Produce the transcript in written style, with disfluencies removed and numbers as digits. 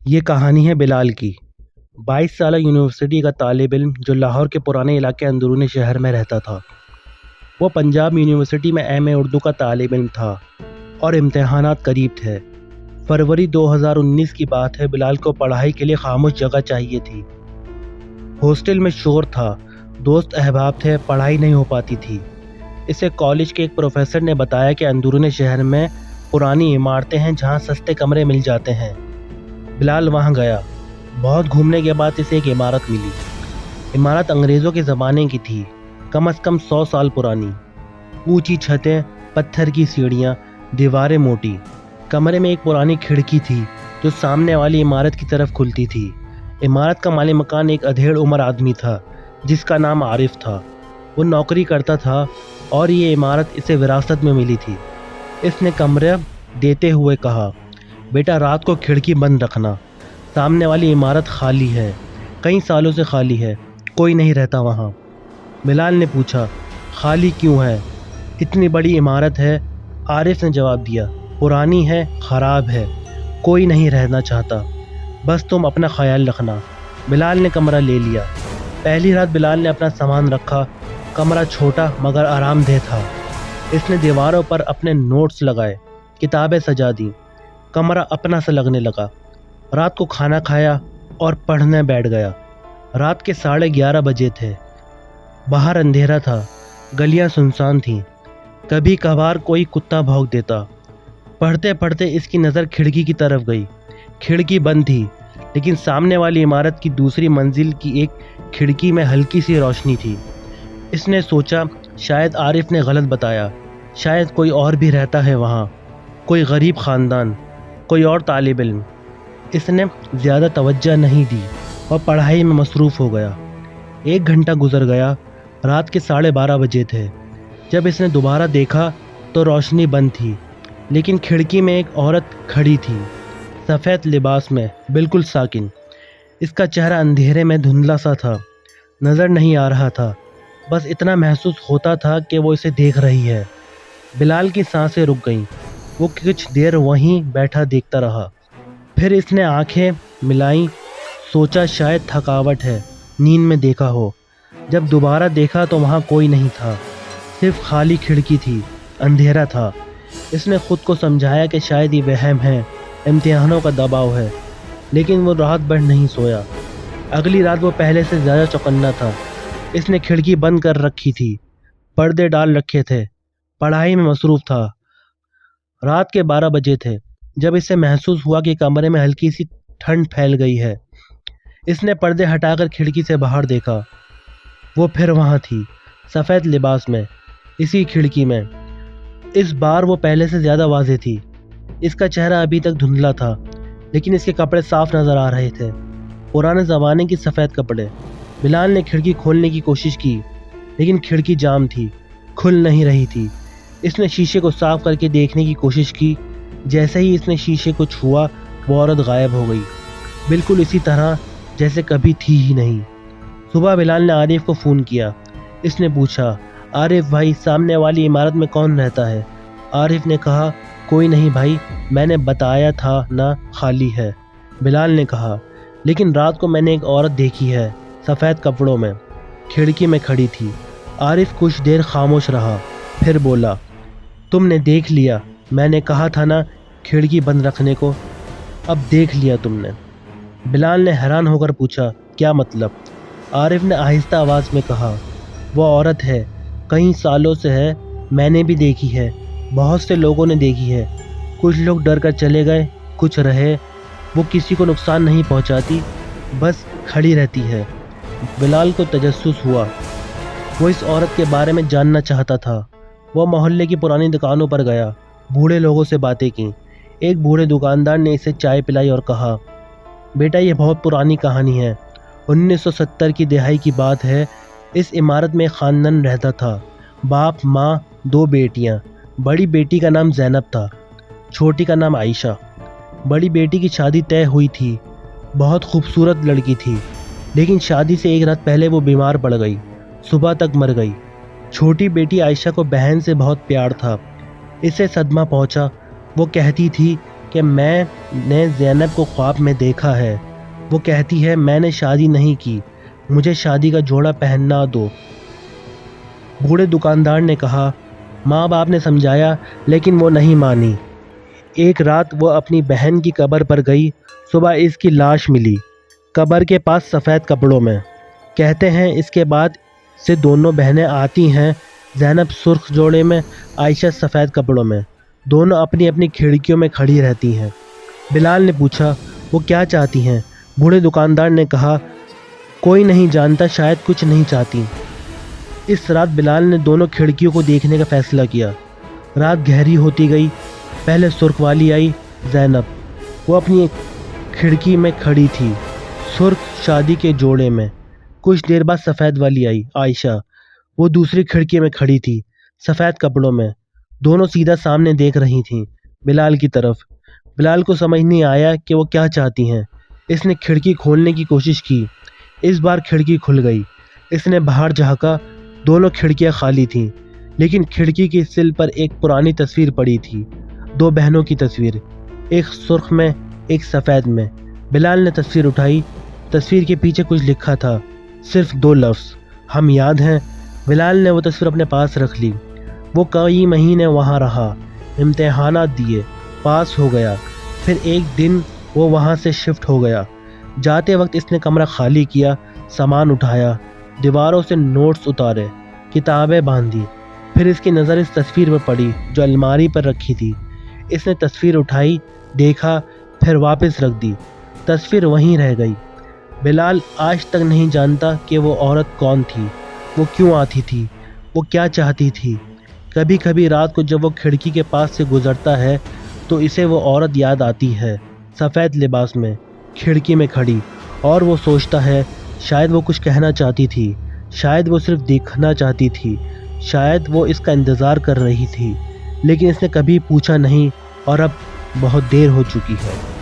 یہ کہانی ہے بلال کی۔ 22 سالہ یونیورسٹی کا طالب علم جو لاہور کے پرانے علاقے اندرونی شہر میں رہتا تھا۔ وہ پنجاب یونیورسٹی میں ایم اے اردو کا طالب علم تھا اور امتحانات قریب تھے۔ فروری 2019 کی بات ہے۔ بلال کو پڑھائی کے لیے خاموش جگہ چاہیے تھی۔ ہاسٹل میں شور تھا، دوست احباب تھے، پڑھائی نہیں ہو پاتی تھی۔ اسے کالج کے ایک پروفیسر نے بتایا کہ اندرونی شہر میں پرانی عمارتیں ہیں جہاں سستے کمرے مل جاتے ہیں۔ بلال وہاں گیا۔ بہت گھومنے کے بعد اسے ایک عمارت ملی۔ عمارت انگریزوں کے زمانے کی تھی، کم از کم 100 سال پرانی۔ اونچی چھتیں، پتھر کی سیڑھیاں، دیواریں موٹی۔ کمرے میں ایک پرانی کھڑکی تھی جو سامنے والی عمارت کی طرف کھلتی تھی۔ عمارت کا مالک مکان ایک ادھیڑ عمر آدمی تھا جس کا نام عارف تھا۔ وہ نوکری کرتا تھا اور یہ عمارت اسے وراثت میں ملی تھی۔ اس نے کمرہ دیتے ہوئے کہا، بیٹا رات کو کھڑکی بند رکھنا، سامنے والی عمارت خالی ہے، کئی سالوں سے خالی ہے، کوئی نہیں رہتا وہاں۔ بلال نے پوچھا، خالی کیوں ہے؟ اتنی بڑی عمارت ہے۔ عارف نے جواب دیا، پرانی ہے، خراب ہے، کوئی نہیں رہنا چاہتا، بس تم اپنا خیال رکھنا۔ بلال نے کمرہ لے لیا۔ پہلی رات بلال نے اپنا سامان رکھا۔ کمرہ چھوٹا مگر آرام دہ تھا۔ اس نے دیواروں پر اپنے نوٹس لگائے، کتابیں سجا دیں۔ کمرہ اپنا سا لگنے لگا۔ رات کو کھانا کھایا اور پڑھنے بیٹھ گیا۔ رات کے 11:30 بجے تھے۔ باہر اندھیرا تھا، گلیاں سنسان تھیں، کبھی کبھار کوئی کتا بھونک دیتا۔ پڑھتے پڑھتے اس کی نظر کھڑکی کی طرف گئی۔ کھڑکی بند تھی، لیکن سامنے والی عمارت کی دوسری منزل کی ایک کھڑکی میں ہلکی سی روشنی تھی۔ اس نے سوچا شاید عارف نے غلط بتایا، شاید کوئی اور بھی رہتا ہے وہاں، کوئی غریب خاندان، کوئی اور طالب علم۔ اس نے زیادہ توجہ نہیں دی اور پڑھائی میں مصروف ہو گیا۔ 1 گھنٹہ گزر گیا۔ رات کے 12:30 بجے تھے۔ جب اس نے دوبارہ دیکھا تو روشنی بند تھی، لیکن کھڑکی میں ایک عورت کھڑی تھی، سفید لباس میں، بالکل ساکن۔ اس کا چہرہ اندھیرے میں دھندلا سا تھا، نظر نہیں آ رہا تھا، بس اتنا محسوس ہوتا تھا کہ وہ اسے دیکھ رہی ہے۔ بلال کی سانسیں رک گئیں۔ وہ کچھ دیر وہیں بیٹھا دیکھتا رہا۔ پھر اس نے آنکھیں ملائیں، سوچا شاید تھکاوٹ ہے، نیند میں دیکھا ہو۔ جب دوبارہ دیکھا تو وہاں کوئی نہیں تھا، صرف خالی کھڑکی تھی، اندھیرا تھا۔ اس نے خود کو سمجھایا کہ شاید یہ وہم ہے، امتحانوں کا دباؤ ہے، لیکن وہ رات بھر نہیں سویا۔ اگلی رات وہ پہلے سے زیادہ چوکنا تھا۔ اس نے کھڑکی بند کر رکھی تھی، پردے ڈال رکھے تھے، پڑھائی میں مصروف تھا۔ رات کے 12 بجے تھے جب اسے محسوس ہوا کہ کمرے میں ہلکی سی ٹھنڈ پھیل گئی ہے۔ اس نے پردے ہٹا کر کھڑکی سے باہر دیکھا۔ وہ پھر وہاں تھی، سفید لباس میں، اسی کھڑکی میں۔ اس بار وہ پہلے سے زیادہ واضح تھی۔ اس کا چہرہ ابھی تک دھندلا تھا، لیکن اس کے کپڑے صاف نظر آ رہے تھے، پرانے زمانے کی سفید کپڑے۔ بلال نے کھڑکی کھولنے کی کوشش کی، لیکن کھڑکی جام تھی، کھل نہیں رہی تھی۔ اس نے شیشے کو صاف کر کے دیکھنے کی کوشش کی۔ جیسے ہی اس نے شیشے کو چھوا، وہ عورت غائب ہو گئی، بالکل اسی طرح جیسے کبھی تھی ہی نہیں۔ صبح بلال نے عارف کو فون کیا۔ اس نے پوچھا، عارف بھائی، سامنے والی عمارت میں کون رہتا ہے؟ عارف نے کہا، کوئی نہیں بھائی، میں نے بتایا تھا نا، خالی ہے۔ بلال نے کہا، لیکن رات کو میں نے ایک عورت دیکھی ہے، سفید کپڑوں میں، کھڑکی میں کھڑی تھی۔ عارف کچھ دیر خاموش رہا، پھر بولا، تم نے دیکھ لیا، میں نے کہا تھا نا کھڑکی بند رکھنے کو، اب دیکھ لیا تم نے۔ بلال نے حیران ہو کر پوچھا، کیا مطلب؟ عارف نے آہستہ آواز میں کہا، وہ عورت ہے، کئی سالوں سے ہے، میں نے بھی دیکھی ہے، بہت سے لوگوں نے دیکھی ہے، کچھ لوگ ڈر کر چلے گئے، کچھ رہے، وہ کسی کو نقصان نہیں پہنچاتی، بس کھڑی رہتی ہے۔ بلال کو تجسس ہوا۔ وہ اس عورت کے بارے میں جاننا چاہتا تھا۔ وہ محلے کی پرانی دکانوں پر گیا، بوڑھے لوگوں سے باتیں کیں۔ ایک بوڑھے دکاندار نے اسے چائے پلائی اور کہا، بیٹا یہ بہت پرانی کہانی ہے، 1970 کی دہائی کی بات ہے۔ اس عمارت میں ایک خاندان رہتا تھا، باپ، ماں، 2 بیٹیاں۔ بڑی بیٹی کا نام زینب تھا، چھوٹی کا نام عائشہ۔ بڑی بیٹی کی شادی طے ہوئی تھی، بہت خوبصورت لڑکی تھی، لیکن شادی سے 1 رات پہلے وہ بیمار پڑ گئی، صبح تک مر گئی۔ چھوٹی بیٹی عائشہ کو بہن سے بہت پیار تھا، اسے صدمہ پہنچا۔ وہ کہتی تھی کہ میں نے زینب کو خواب میں دیکھا ہے۔ وہ کہتی ہے میں نے شادی نہیں کی، مجھے شادی کا جوڑا پہننا دو۔ بوڑھے دکاندار نے کہا ماں باپ نے سمجھایا لیکن وہ نہیں مانی۔ ایک رات وہ اپنی بہن کی قبر پر گئی، صبح اس کی لاش ملی، قبر کے پاس سفید کپڑوں میں۔ کہتے ہیں اس کے بعد سے دونوں بہنیں آتی ہیں، زینب سرخ جوڑے میں، عائشہ سفید کپڑوں میں، دونوں اپنی اپنی کھڑکیوں میں کھڑی رہتی ہیں۔ بلال نے پوچھا وہ کیا چاہتی ہیں؟ بوڑھے دکاندار نے کہا کوئی نہیں جانتا، شاید کچھ نہیں چاہتی۔ اس رات بلال نے دونوں کھڑکیوں کو دیکھنے کا فیصلہ کیا۔ رات گہری ہوتی گئی، پہلے سرخ والی آئی، زینب، وہ اپنی کھڑکی میں کھڑی تھی، سرخ شادی کے جوڑے میں۔ کچھ دیر بعد سفید والی آئی، عائشہ، وہ دوسری کھڑکی میں کھڑی تھی، سفید کپڑوں میں، دونوں سیدھا سامنے دیکھ رہی تھیں، بلال کی طرف۔ بلال کو سمجھ نہیں آیا کہ وہ کیا چاہتی ہیں۔ اس نے کھڑکی کھولنے کی کوشش کی، اس بار کھڑکی کھل گئی۔ اس نے باہر جھانکا، دونوں کھڑکیاں خالی تھیں، لیکن کھڑکی کی سل پر ایک پرانی تصویر پڑی تھی، دو بہنوں کی تصویر، ایک سرخ میں ایک سفید میں۔ بلال نے تصویر اٹھائی، تصویر کے پیچھے کچھ لکھا تھا، صرف دو لفظ، ہم یاد ہیں۔ بلال نے وہ تصویر اپنے پاس رکھ لی۔ وہ کئی مہینے وہاں رہا، امتحانات دیے، پاس ہو گیا، پھر ایک دن وہ وہاں سے شفٹ ہو گیا۔ جاتے وقت اس نے کمرہ خالی کیا، سامان اٹھایا، دیواروں سے نوٹس اتارے، کتابیں باندھی۔ پھر اس کی نظر اس تصویر پر پڑی جو الماری پر رکھی تھی۔ اس نے تصویر اٹھائی، دیکھا، پھر واپس رکھ دی، تصویر وہیں رہ گئی۔ بلال آج تک نہیں جانتا کہ وہ عورت کون تھی، وہ کیوں آتی تھی، وہ کیا چاہتی تھی۔ کبھی کبھی رات کو جب وہ کھڑکی کے پاس سے گزرتا ہے تو اسے وہ عورت یاد آتی ہے، سفید لباس میں، کھڑکی میں کھڑی، اور وہ سوچتا ہے شاید وہ کچھ کہنا چاہتی تھی، شاید وہ صرف دیکھنا چاہتی تھی، شاید وہ اس کا انتظار کر رہی تھی، لیکن اس نے کبھی پوچھا نہیں، اور اب بہت دیر ہو چکی ہے۔